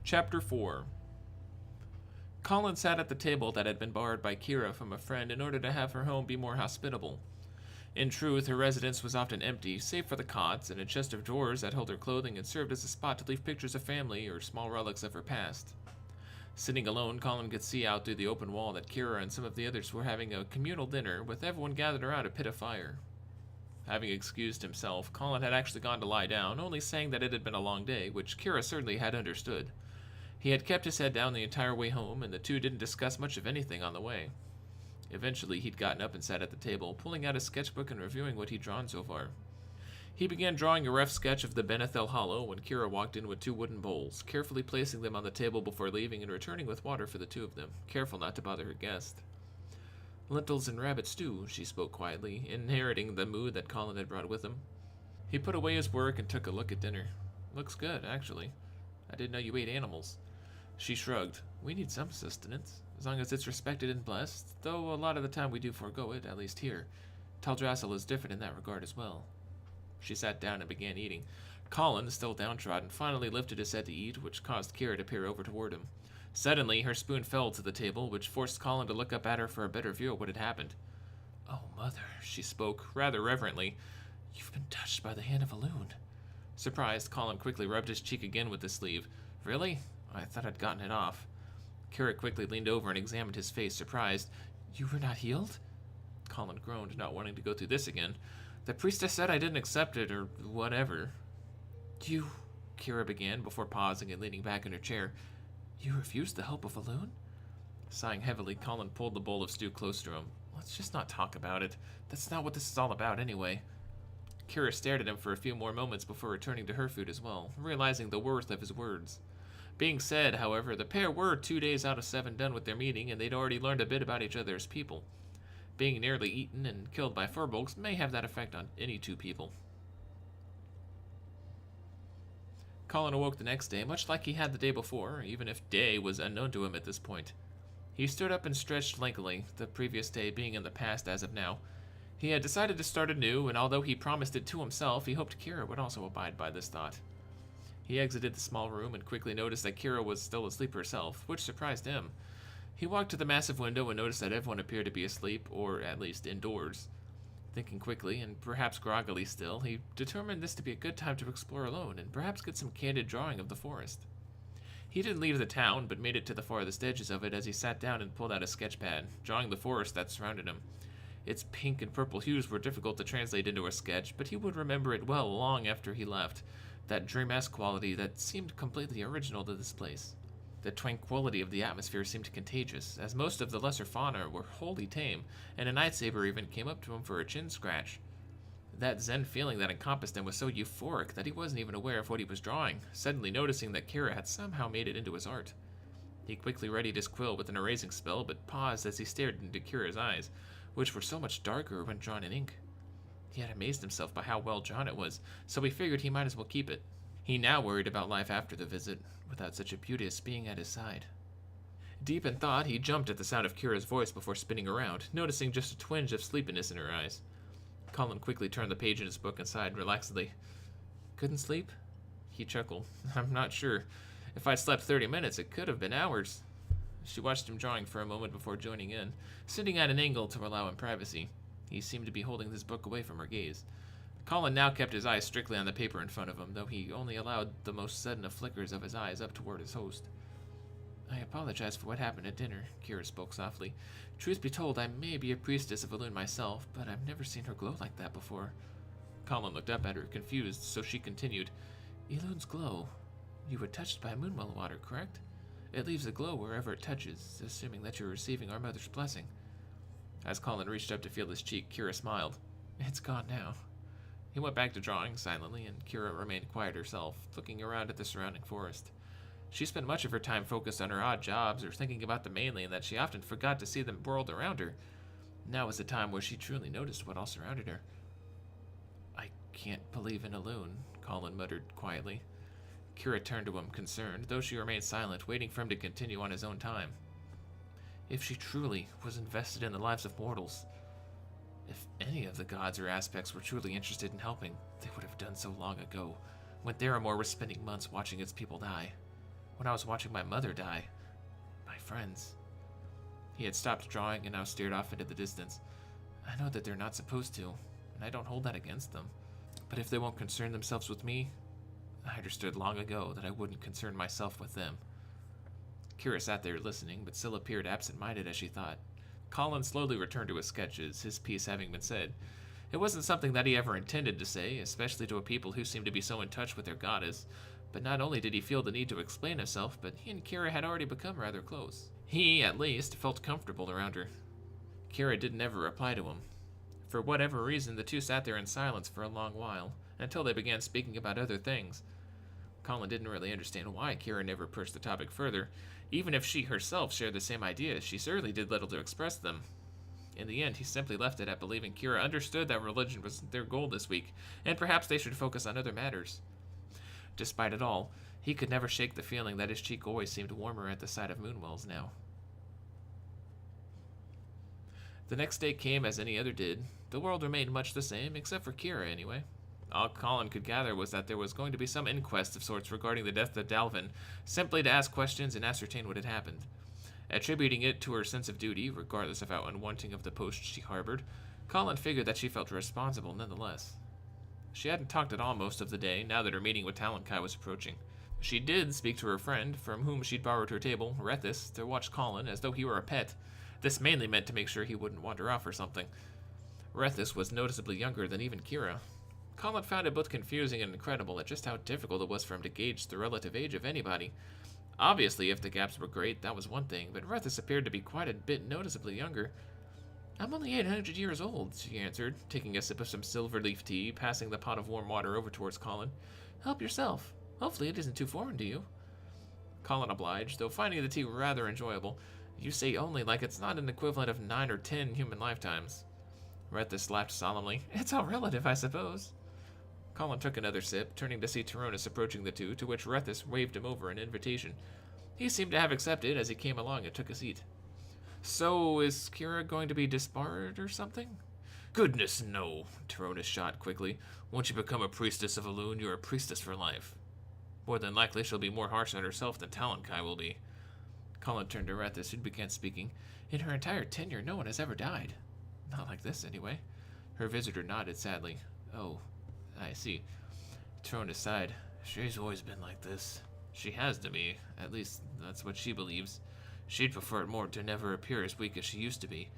Chapter 4. Colin sat at the table that had been borrowed by Kira from a friend in order to have her home be more hospitable. In truth, her residence was often empty, save for the cots and a chest of drawers that held her clothing and served as a spot to leave pictures of family or small relics of her past. Sitting alone, Colin could see out through the open wall that Kira and some of the others were having a communal dinner, with everyone gathered around a pit of fire. Having excused himself, Colin had actually gone to lie down, only saying that it had been a long day, which Kira certainly had understood. He had kept his head down the entire way home, and the two didn't discuss much of anything on the way. Eventually, he'd gotten up and sat at the table, pulling out his sketchbook and reviewing what he'd drawn so far. He began drawing a rough sketch of the Benethel Hollow when Kira walked in with 2 wooden bowls, carefully placing them on the table before leaving and returning with water for the 2 of them, careful not to bother her guest. "Lentils and rabbit stew," she spoke quietly, inheriting the mood that Colin had brought with him. He put away his work and took a look at dinner. "Looks good, actually. I didn't know you ate animals." She shrugged. "We need some sustenance, as long as it's respected and blessed, though a lot of the time we do forego it, at least here. Teldrassil is different in that regard as well." She sat down and began eating. Colin, still downtrodden, finally lifted his head to eat, which caused Kira to peer over toward him. Suddenly, her spoon fell to the table, which forced Colin to look up at her for a better view of what had happened. "Oh, Mother," she spoke, rather reverently. "You've been touched by the hand of a loon." Surprised, Colin quickly rubbed his cheek again with the sleeve. "Really? I thought I'd gotten it off." Kira quickly leaned over and examined his face, surprised. "You were not healed?" Colin groaned, not wanting to go through this again. "The priestess said I didn't accept it, or whatever." "You," Kira began, before pausing and leaning back in her chair. "You refused the help of a loon?" Sighing heavily, Colin pulled the bowl of stew close to him. "Let's just not talk about it. That's not what this is all about, anyway." Kira stared at him for a few more moments before returning to her food as well, realizing the worth of his words. Being said, however, the pair were 2 days out of 7 done with their meeting, and they'd already learned a bit about each other as people. Being nearly eaten and killed by furbolgs may have that effect on any 2 people. Colin awoke the next day, much like he had the day before, even if day was unknown to him at this point. He stood up and stretched lengthily, the previous day being in the past as of now. He had decided to start anew, and although he promised it to himself, he hoped Kira would also abide by this thought. He exited the small room and quickly noticed that Kira was still asleep herself, which surprised him. He walked to the massive window and noticed that everyone appeared to be asleep, or at least indoors. Thinking quickly, and perhaps groggily still, he determined this to be a good time to explore alone and perhaps get some candid drawing of the forest. He didn't leave the town, but made it to the farthest edges of it as he sat down and pulled out a sketch pad, drawing the forest that surrounded him. Its pink and purple hues were difficult to translate into a sketch, but he would remember it well long after he left, that dream-esque quality that seemed completely original to this place. The tranquility of the atmosphere seemed contagious, as most of the lesser fauna were wholly tame, and a night saber even came up to him for a chin scratch. That zen feeling that encompassed him was so euphoric that he wasn't even aware of what he was drawing, suddenly noticing that Kira had somehow made it into his art. He quickly readied his quill with an erasing spell, but paused as he stared into Kira's eyes, which were so much darker when drawn in ink. He had amazed himself by how well drawn it was, so he figured he might as well keep it. He now worried about life after the visit, without such a beauteous being at his side. Deep in thought, he jumped at the sound of Kira's voice before spinning around, noticing just a twinge of sleepiness in her eyes. Colin quickly turned the page in his book and sighed relaxedly. "Couldn't sleep?" He chuckled. "I'm not sure. If I'd slept 30 minutes, it could have been hours." She watched him drawing for a moment before joining in, sitting at an angle to allow him privacy. He seemed to be holding his book away from her gaze. Colin now kept his eyes strictly on the paper in front of him, though he only allowed the most sudden of flickers of his eyes up toward his host. "I apologize for what happened at dinner," Kira spoke softly. "Truth be told, I may be a priestess of Elune myself, but I've never seen her glow like that before." Colin looked up at her, confused, so she continued. "Elune's glow. You were touched by moonwell water, correct? It leaves a glow wherever it touches, assuming that you're receiving our mother's blessing." As Colin reached up to feel his cheek, Kira smiled. "It's gone now." He went back to drawing silently, and Kira remained quiet herself, looking around at the surrounding forest. She spent much of her time focused on her odd jobs or thinking about the mainland that she often forgot to see the world around her. Now was the time where she truly noticed what all surrounded her. "I can't believe in Elune," Colin muttered quietly. Kira turned to him, concerned, though she remained silent, waiting for him to continue on his own time. "If she truly was invested in the lives of mortals, if any of the gods or aspects were truly interested in helping, they would have done so long ago, when Theramore was spending months watching its people die." When I was watching my mother die. My friends. He had stopped drawing and now stared off into the distance. I know that they're not supposed to, and I don't hold that against them. But if they won't concern themselves with me, I understood long ago that I wouldn't concern myself with them. Kira sat there listening, but still appeared absent-minded as she thought. Colin slowly returned to his sketches, his piece having been said. It wasn't something that he ever intended to say, especially to a people who seemed to be so in touch with their goddess. But not only did he feel the need to explain himself, but he and Kira had already become rather close. He, at least, felt comfortable around her. Kira didn't ever reply to him. For whatever reason, the two sat there in silence for a long while, until they began speaking about other things. Colin didn't really understand why Kira never pushed the topic further. Even if she herself shared the same ideas, she certainly did little to express them. In the end, he simply left it at believing Kira understood that religion was their goal this week, and perhaps they should focus on other matters. Despite it all, he could never shake the feeling that his cheek always seemed warmer at the sight of Moonwells now. The next day came as any other did. The world remained much the same, except for Kira anyway. All Colin could gather was that there was going to be some inquest of sorts regarding the death of Dalvin, simply to ask questions and ascertain what had happened. Attributing it to her sense of duty, regardless of how unwanting of the post she harbored, Colin figured that she felt responsible nonetheless. She hadn't talked at all most of the day, now that her meeting with Talonkai was approaching. She did speak to her friend, from whom she'd borrowed her table, Rethis, to watch Colin as though he were a pet. This mainly meant to make sure he wouldn't wander off or something. Rethis was noticeably younger than even Kira. Colin found it both confusing and incredible at just how difficult it was for him to gauge the relative age of anybody. Obviously, if the gaps were great, that was one thing, but Rethis appeared to be quite a bit noticeably younger. I'm only 800 years old, she answered, taking a sip of some silver leaf tea, passing the pot of warm water over towards Colin. Help yourself. Hopefully it isn't too foreign to you. Colin obliged, though finding the tea rather enjoyable. You say only like it's not an equivalent of 9 or 10 human lifetimes. Rethis laughed solemnly. It's all relative, I suppose. Colin took another sip, turning to see Tyronis approaching the two, to which Rethis waved him over an invitation. He seemed to have accepted as he came along and took a seat. So, is Kira going to be disbarred or something? Goodness, no, Tyronis shot quickly. Once you become a priestess of Elune, you're a priestess for life. More than likely, she'll be more harsh on herself than Talonkai will be. Colin turned to Rethis, who began speaking. In her entire tenure, no one has ever died. Not like this, anyway. Her visitor nodded sadly. Oh, I see. Tyronis sighed. She's always been like this. She has to be. At least, that's what she believes. She'd prefer it more to never appear as weak as she used to be.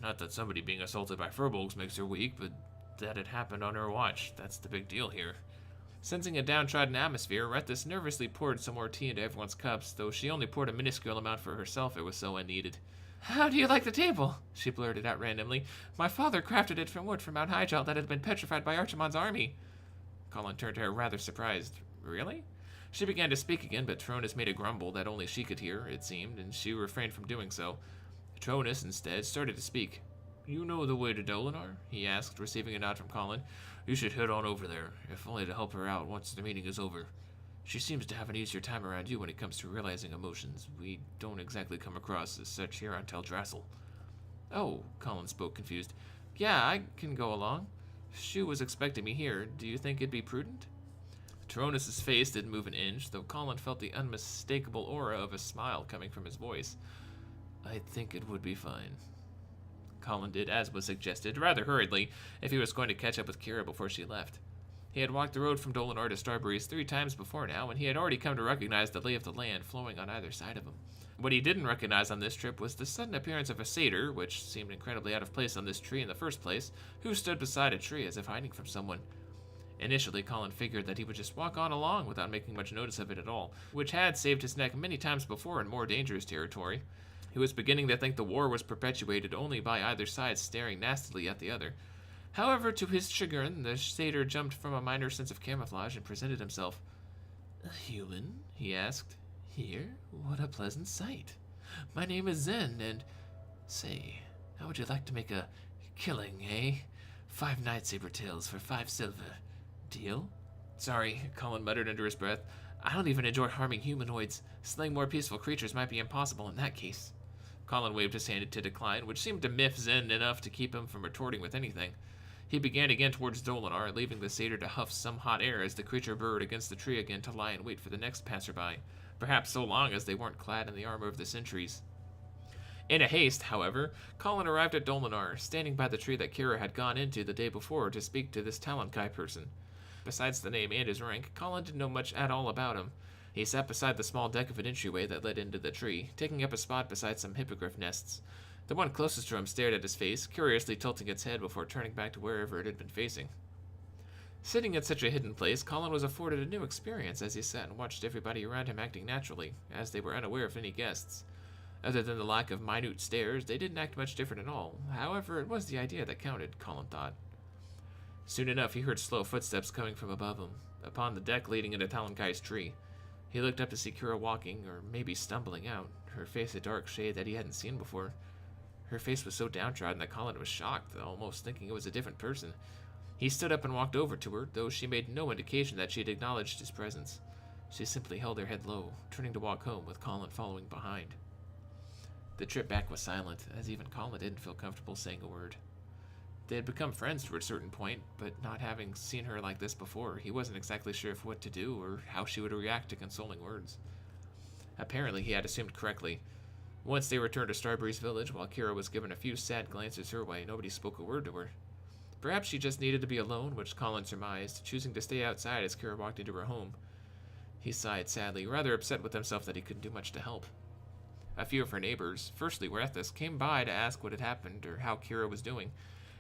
Not that somebody being assaulted by furbolgs makes her weak, but that it happened on her watch. That's the big deal here. Sensing a downtrodden atmosphere, Rethis nervously poured some more tea into everyone's cups, though she only poured a minuscule amount for herself. It was so unneeded. How do you like the table? She blurted out randomly. My father crafted it from wood from Mount Hyjal that had been petrified by Archimonde's army. Colin turned to her rather surprised. Really? She began to speak again, but Tyronis made a grumble that only she could hear, it seemed, and she refrained from doing so. Tyronis, instead, started to speak. You know the way to Dolinar? He asked, receiving a nod from Colin. You should head on over there, if only to help her out once the meeting is over. She seems to have an easier time around you when it comes to realizing emotions. We don't exactly come across as such here on Teldrassil. Oh, Colin spoke, confused. Yeah, I can go along. Shu was expecting me here. Do you think it'd be prudent? Tyronis' face didn't move an inch, though Colin felt the unmistakable aura of a smile coming from his voice. I think it would be fine. Colin did as was suggested, rather hurriedly, if he was going to catch up with Kira before she left. He had walked the road from Dolinar to Starbreeze 3 times before now, and he had already come to recognize the lay of the land flowing on either side of him. What he didn't recognize on this trip was the sudden appearance of a satyr, which seemed incredibly out of place on this tree in the first place, who stood beside a tree as if hiding from someone. Initially, Colin figured that he would just walk on along without making much notice of it at all, which had saved his neck many times before in more dangerous territory. He was beginning to think the war was perpetuated only by either side staring nastily at the other. However, to his chagrin, the satyr jumped from a minor sense of camouflage and presented himself. A human? He asked. Here? What a pleasant sight. My name is Zen, and... Say, how would you like to make a killing, eh? 5 lightsaber tails for 5 silver. Deal? Sorry, Colin muttered under his breath. I don't even enjoy harming humanoids. Slaying more peaceful creatures might be impossible in that case. Colin waved his hand to decline, which seemed to miff Zen enough to keep him from retorting with anything. He began again towards Dolinar, leaving the satyr to huff some hot air as the creature burrowed against the tree again to lie in wait for the next passerby. perhaps so long as they weren't clad in the armor of the centuries. In a haste, however, Colin arrived at Dolinar, standing by the tree that Kira had gone into the day before to speak to this Talonkai person. Besides the name and his rank, Colin didn't know much at all about him. He sat beside the small deck of an entryway that led into the tree, taking up a spot beside some hippogriff nests. The one closest to him stared at his face, curiously tilting its head before turning back to wherever it had been facing. Sitting in such a hidden place, Colin was afforded a new experience as he sat and watched everybody around him acting naturally, as they were unaware of any guests. Other than the lack of minute stares, they didn't act much different at all. However, it was the idea that counted, Colin thought. Soon enough, he heard slow footsteps coming from above him, upon the deck leading into Talonkai's tree. He looked up to see Kira walking, or maybe stumbling out, her face a dark shade that he hadn't seen before. Her face was so downtrodden that Colin was shocked, almost thinking it was a different person. He stood up and walked over to her, though she made no indication that she had acknowledged his presence. She simply held her head low, turning to walk home with Colin following behind. The trip back was silent, as even Colin didn't feel comfortable saying a word. They had become friends to a certain point, but not having seen her like this before, he wasn't exactly sure of what to do or how she would react to consoling words. Apparently, he had assumed correctly. Once they returned to Starbreeze Village, while Kira was given a few sad glances her way, nobody spoke a word to her. Perhaps she just needed to be alone, which Colin surmised, choosing to stay outside as Kira walked into her home. He sighed sadly, rather upset with himself that he couldn't do much to help. A few of her neighbors, firstly Werethis, came by to ask what had happened or how Kira was doing.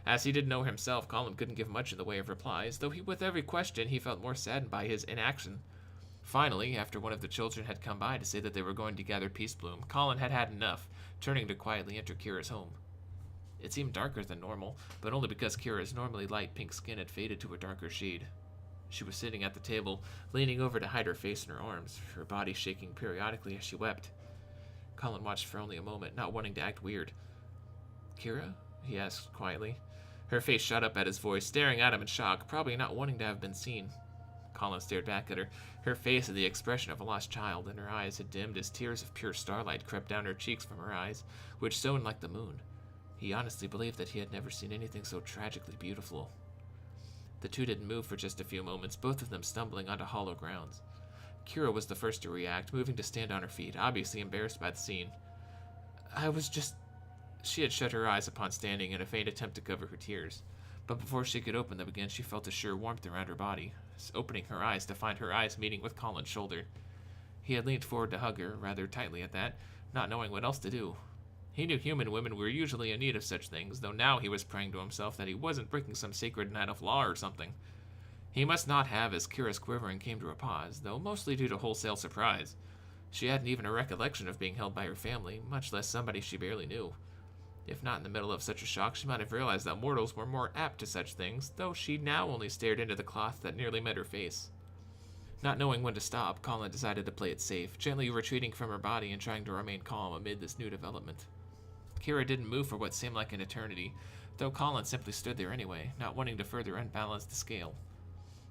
As he didn't know himself, Colin couldn't give much in the way of replies, though with every question he felt more saddened by his inaction. Finally, after one of the children had come by to say that they were going to gather Peace Bloom, Colin had had enough, turning to quietly enter Kira's home. It seemed darker than normal, but only because Kira's normally light pink skin had faded to a darker shade. She was sitting at the table, leaning over to hide her face in her arms, her body shaking periodically as she wept. Colin watched for only a moment, not wanting to act weird. "Kira?" he asked quietly. Her face shot up at his voice, staring at him in shock, probably not wanting to have been seen. Colin stared back at her. Her face had the expression of a lost child, and her eyes had dimmed as tears of pure starlight crept down her cheeks from her eyes, which shone like the moon. He honestly believed that he had never seen anything so tragically beautiful. The two didn't move for just a few moments, both of them stumbling onto hollow grounds. Kira was the first to react, moving to stand on her feet, obviously embarrassed by the scene. "I was just..." She had shut her eyes upon standing in a faint attempt to cover her tears, but before she could open them again, she felt a sure warmth around her body, opening her eyes to find her eyes meeting with Colin's shoulder. He had leaned forward to hug her, rather tightly at that, not knowing what else to do. He knew human women were usually in need of such things, though now he was praying to himself that he wasn't breaking some sacred night of law or something. He must not have, as Kira's quivering came to a pause, though mostly due to wholesale surprise. She hadn't even a recollection of being held by her family, much less somebody she barely knew. If not in the middle of such a shock, she might have realized that mortals were more apt to such things, though she now only stared into the cloth that nearly met her face. Not knowing when to stop, Colin decided to play it safe, gently retreating from her body and trying to remain calm amid this new development. Kira didn't move for what seemed like an eternity, though Colin simply stood there anyway, not wanting to further unbalance the scale.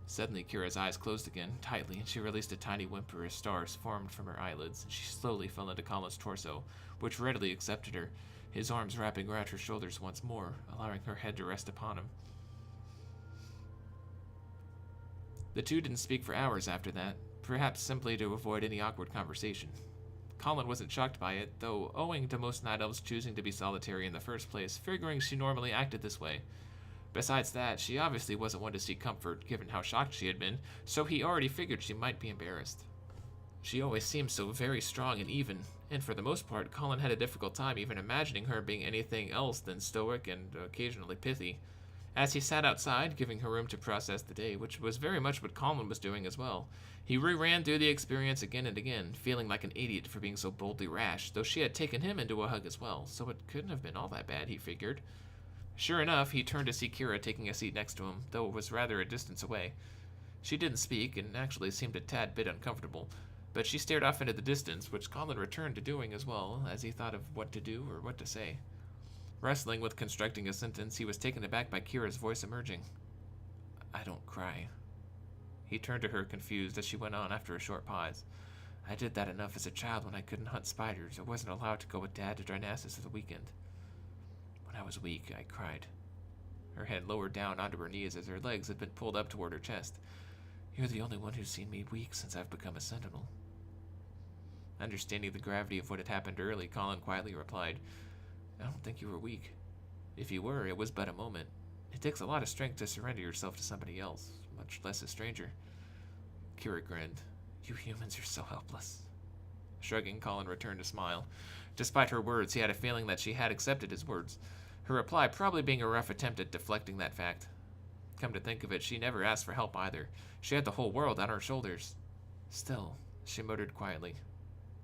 Suddenly, Kira's eyes closed again, tightly, and she released a tiny whimper as stars formed from her eyelids, and she slowly fell into Colin's torso, which readily accepted her, his arms wrapping around her shoulders once more, allowing her head to rest upon him. The two didn't speak for hours after that, perhaps simply to avoid any awkward conversation. Colin wasn't shocked by it, though owing to most night elves choosing to be solitary in the first place, figuring she normally acted this way. Besides that, she obviously wasn't one to seek comfort, given how shocked she had been, so he already figured she might be embarrassed. She always seemed so very strong and even, and for the most part, Colin had a difficult time even imagining her being anything else than stoic and occasionally pithy. As he sat outside, giving her room to process the day, which was very much what Colin was doing as well, he reran through the experience again and again, feeling like an idiot for being so boldly rash, though she had taken him into a hug as well, so it couldn't have been all that bad, he figured. Sure enough, he turned to see Kira taking a seat next to him, though it was rather a distance away. She didn't speak, and actually seemed a tad bit uncomfortable, but she stared off into the distance, which Colin returned to doing as well, as he thought of what to do or what to say. Wrestling with constructing a sentence, he was taken aback by Kira's voice emerging. "I don't cry." He turned to her, confused, as she went on after a short pause. "I did that enough as a child when I couldn't hunt spiders or wasn't allowed to go with Dad to Darnassus for the weekend. When I was weak, I cried." Her head lowered down onto her knees as her legs had been pulled up toward her chest. "You're the only one who's seen me weak since I've become a sentinel." Understanding the gravity of what had happened early, Colin quietly replied, I don't think you were weak. If you were, it was but a moment. It takes a lot of strength to surrender yourself to somebody else, much less a stranger. Kira grinned. You humans are so helpless. Shrugging, Colin returned a smile. Despite her words, he had a feeling that she had accepted his words, her reply probably being a rough attempt at deflecting that fact. Come to think of it, she never asked for help either. She had the whole world on her shoulders. Still, she muttered quietly,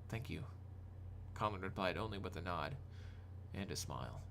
Thank you. Colin replied only with a nod and a smile.